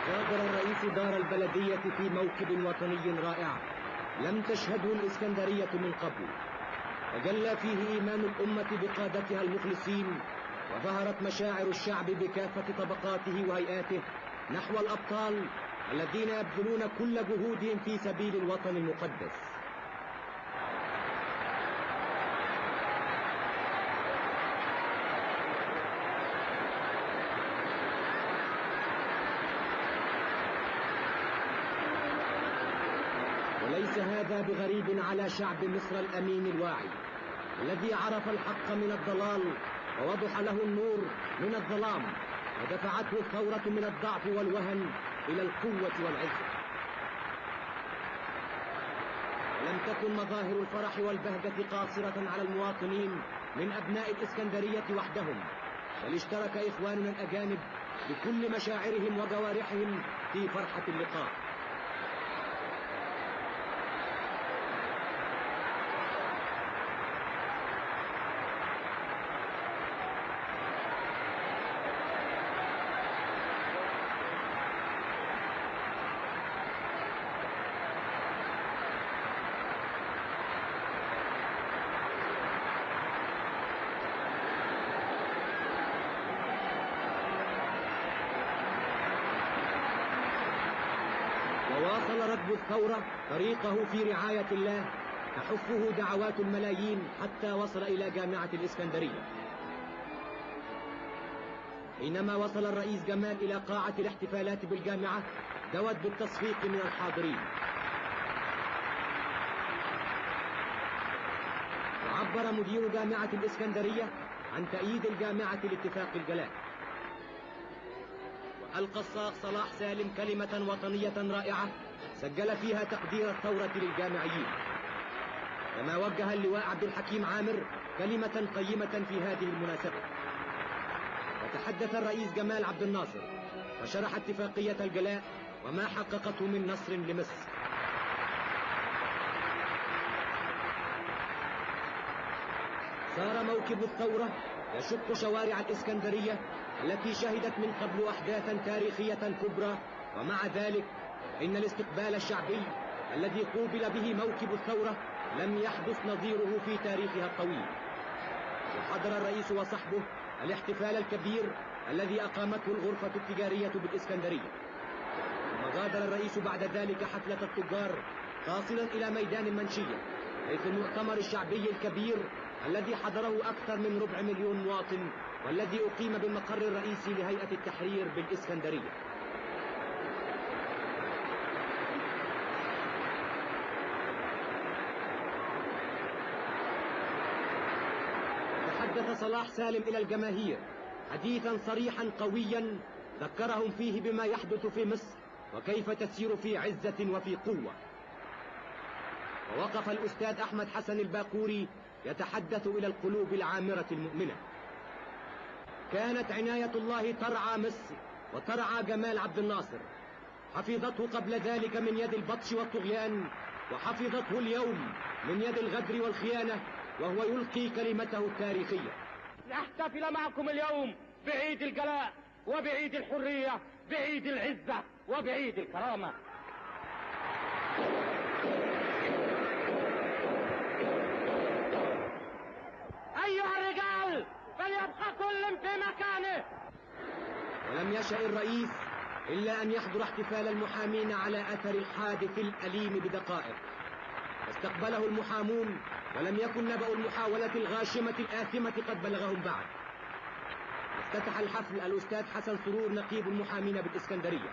غادر الرئيس دار البلدية في موكب وطني رائع لم تشهده الإسكندرية من قبل، تجلى فيه إيمان الأمة بقادتها المخلصين، وظهرت مشاعر الشعب بكافة طبقاته وهيئاته نحو الأبطال الذين يبذلون كل جهودهم في سبيل الوطن المقدس. وليس هذا بغريب على شعب مصر الأمين الواعي الذي عرف الحق من الضلال ووضح له النور من الظلام، ودفعته الثورة من الضعف والوهن إلى القوة والعزة. ولم تكن مظاهر الفرح والبهجة قاصرة على المواطنين من أبناء الإسكندرية وحدهم، بل اشترك إخواننا الأجانب بكل مشاعرهم وجوارحهم في فرحة اللقاء. وواصل ركب الثورة طريقه في رعاية الله، تحفه دعوات الملايين حتى وصل إلى جامعة الإسكندرية. حينما وصل الرئيس جمال إلى قاعة الاحتفالات بالجامعة دوت بالتصفيق من الحاضرين، وعبر مدير جامعة الإسكندرية عن تأييد الجامعة لاتفاق الجلاء. ألقى الصاغ صلاح سالم كلمة وطنية رائعة سجل فيها تقدير الثورة للجامعيين، كما وجه اللواء عبد الحكيم عامر كلمة قيمة في هذه المناسبة. وتحدث الرئيس جمال عبد الناصر وشرح اتفاقية الجلاء وما حققته من نصر لمصر. صار موكب الثورة يشق شوارع الإسكندرية التي شهدت من قبل أحداثا تاريخية كبرى، ومع ذلك إن الاستقبال الشعبي الذي قوبل به موكب الثورة لم يحدث نظيره في تاريخها الطويل. وحضر الرئيس وصحبه الاحتفال الكبير الذي أقامته الغرفة التجارية بالإسكندرية، ثم غادر الرئيس بعد ذلك حفلة التجار قاصدا إلى ميدان المنشية، حيث المؤتمر الشعبي الكبير الذي حضره أكثر من 250,000 مواطن، والذي أقيم بالمقر الرئيسي لهيئة التحرير بالإسكندرية. تحدث صلاح سالم إلى الجماهير حديثا صريحا قويا ذكرهم فيه بما يحدث في مصر وكيف تسير في عزة وفي قوة. ووقف الأستاذ أحمد حسن الباقوري يتحدث إلى القلوب العامرة المؤمنة. كانت عناية الله ترعى مصر وترعى جمال عبد الناصر، حفظته قبل ذلك من يد البطش والطغيان، وحفظته اليوم من يد الغدر والخيانة وهو يلقي كلمته التاريخية. نحتفل معكم اليوم بعيد الجلاء وبعيد الحرية، بعيد العزة وبعيد الكرامة. أيها الرجال فليبقى كل في مكانه. ولم يشأ الرئيس إلا أن يحضر احتفال المحامين على أثر الحادث الأليم بدقائق. استقبله المحامون ولم يكن نبأ المحاولة الغاشمة الآثمة قد بلغهم بعد. افتتح الحفل الأستاذ حسن سرور نقيب المحامين بالإسكندرية.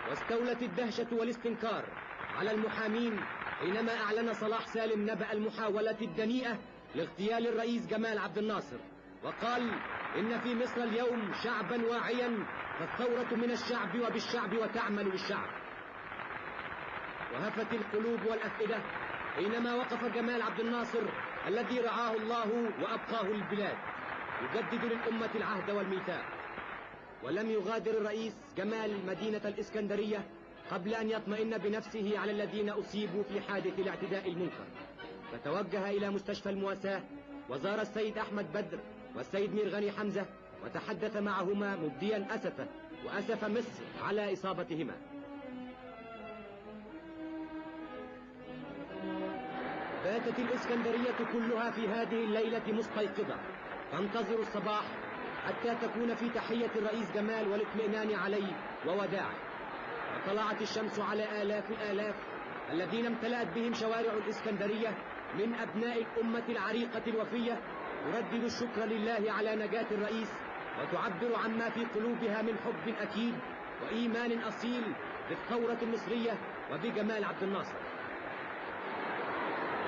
واستولت الدهشة والاستنكار على المحامين حينما أعلن صلاح سالم نبأ المحاولة الدنيئة لاغتيال الرئيس جمال عبد الناصر، وقال إن في مصر اليوم شعبا واعيا، فالثورة من الشعب وبالشعب وتعمل للشعب. وهفت القلوب والأفئدة حينما وقف جمال عبد الناصر الذي رعاه الله وأبقاه للبلاد يجدد للأمة العهد والميثاق. ولم يغادر الرئيس جمال مدينة الإسكندرية قبل أن يطمئن بنفسه على الذين أصيبوا في حادث الاعتداء المنكر، فتوجه إلى مستشفى المواساة وزار السيد أحمد بدر والسيد مير غني حمزة وتحدث معهما مبديا أسفه وأسف مصر على إصابتهما. باتت الإسكندرية كلها في هذه الليلة مستيقظة تنتظر الصباح حتى تكون في تحية الرئيس جمال والاطمئنان عليه ووداعه. وطلعت الشمس على آلاف الآلاف الذين امتلأت بهم شوارع الإسكندرية من أبناء الأمة العريقة الوفية تردد الشكر لله على نجاة الرئيس، وتعبر عما في قلوبها من حب أكيد وإيمان أصيل بالثورة المصرية وبجمال عبد الناصر.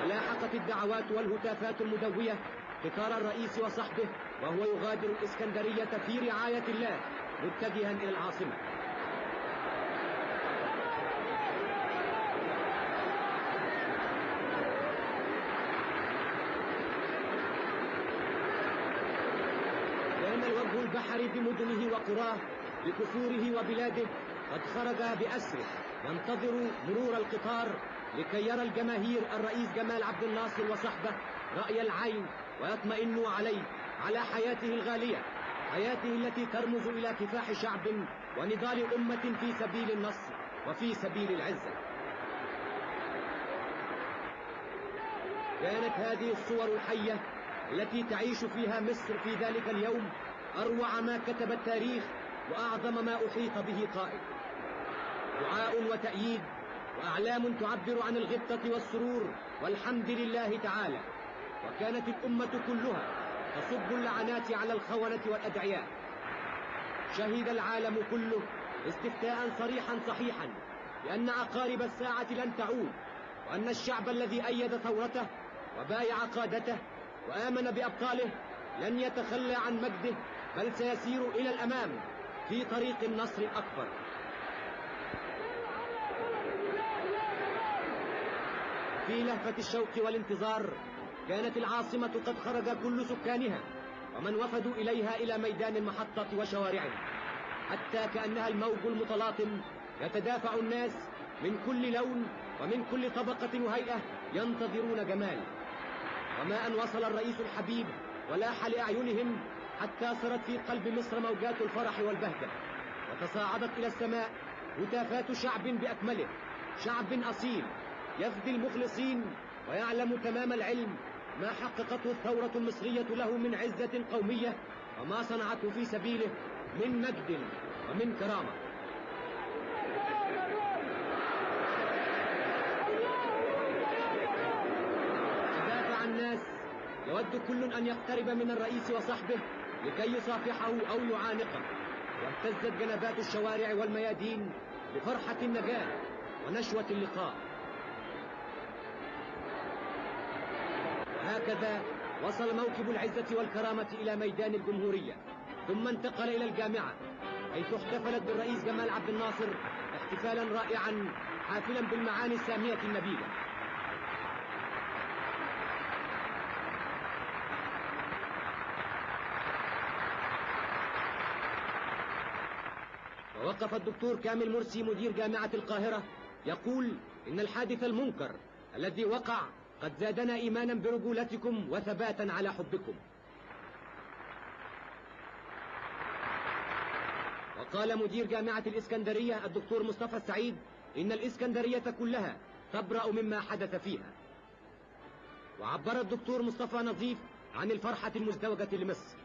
ولاحقت الدعوات والهتافات المدوية قطار الرئيس وصحبه وهو يغادر الإسكندرية في رعاية الله متجها إلى العاصمة. كان الوجه البحري بمدنه وقراه بكفوره وبلاده قد خرج بأسره ينتظر مرور القطار لكي يرى الجماهير الرئيس جمال عبد الناصر وصحبه رأي العين ويطمئنوا عليه، على حياته الغالية، حياته التي ترمز إلى كفاح شعب ونضال أمة في سبيل النصر وفي سبيل العزة. كانت هذه الصور الحية التي تعيش فيها مصر في ذلك اليوم أروع ما كتب التاريخ وأعظم ما أحيط به قائد. دعاء وتأييد وأعلام تعبر عن الغبطة والسرور والحمد لله تعالى. وكانت الأمة كلها تصب اللعنات على الخونة والأدعياء. شهد العالم كله استفتاء صريحا صحيحا بأن عقارب الساعة لن تعود، وأن الشعب الذي أيد ثورته وبايع قادته وآمن بأبطاله لن يتخلى عن مجده، بل سيسير إلى الأمام في طريق النصر الأكبر. في لهفة الشوق والانتظار كانت العاصمة قد خرج كل سكانها ومن وفدوا إليها إلى ميدان المحطة وشوارعها، حتى كأنها الموج المتلاطم يتدافع الناس من كل لون ومن كل طبقة وهيئة ينتظرون جمال. وما أن وصل الرئيس الحبيب ولاح لأعينهم حتى صارت في قلب مصر موجات الفرح والبهجة، وتصاعدت إلى السماء هتافات شعب بأكمله، شعب أصيل يفدي المخلصين ويعلم تمام العلم ما حققته الثورة المصرية له من عزة قومية وما صنعته في سبيله من مجد ومن كرامة. تدافع الناس يود كل أن يقترب من الرئيس وصحبه لكي يصافحه أو يعانقه، واهتزت جنبات الشوارع والميادين بفرحة النجاة ونشوة اللقاء. وهكذا وصل موكب العزة والكرامة إلى ميدان الجمهورية، ثم انتقل إلى الجامعة حيث احتفلت بالرئيس جمال عبد الناصر احتفالا رائعا حافلا بالمعاني السامية النبيلة. ووقف الدكتور كامل مرسي مدير جامعة القاهرة يقول إن الحادث المنكر الذي وقع قد زادنا إيمانا برجولتكم وثباتا على حبكم. وقال مدير جامعة الإسكندرية الدكتور مصطفى السعيد إن الإسكندرية كلها تبرأ مما حدث فيها. وعبر الدكتور مصطفى نظيف عن الفرحة المزدوجة لمصر.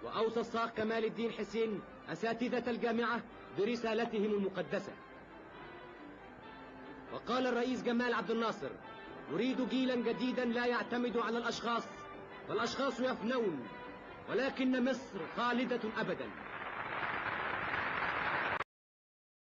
وأوصى الصاغ كمال الدين حسين أساتذة الجامعة برسالتهم المقدسة. وقال الرئيس جمال عبد الناصر: نريد جيلا جديدا لا يعتمد على الأشخاص، فالأشخاص يفنون ولكن مصر خالدة أبدا.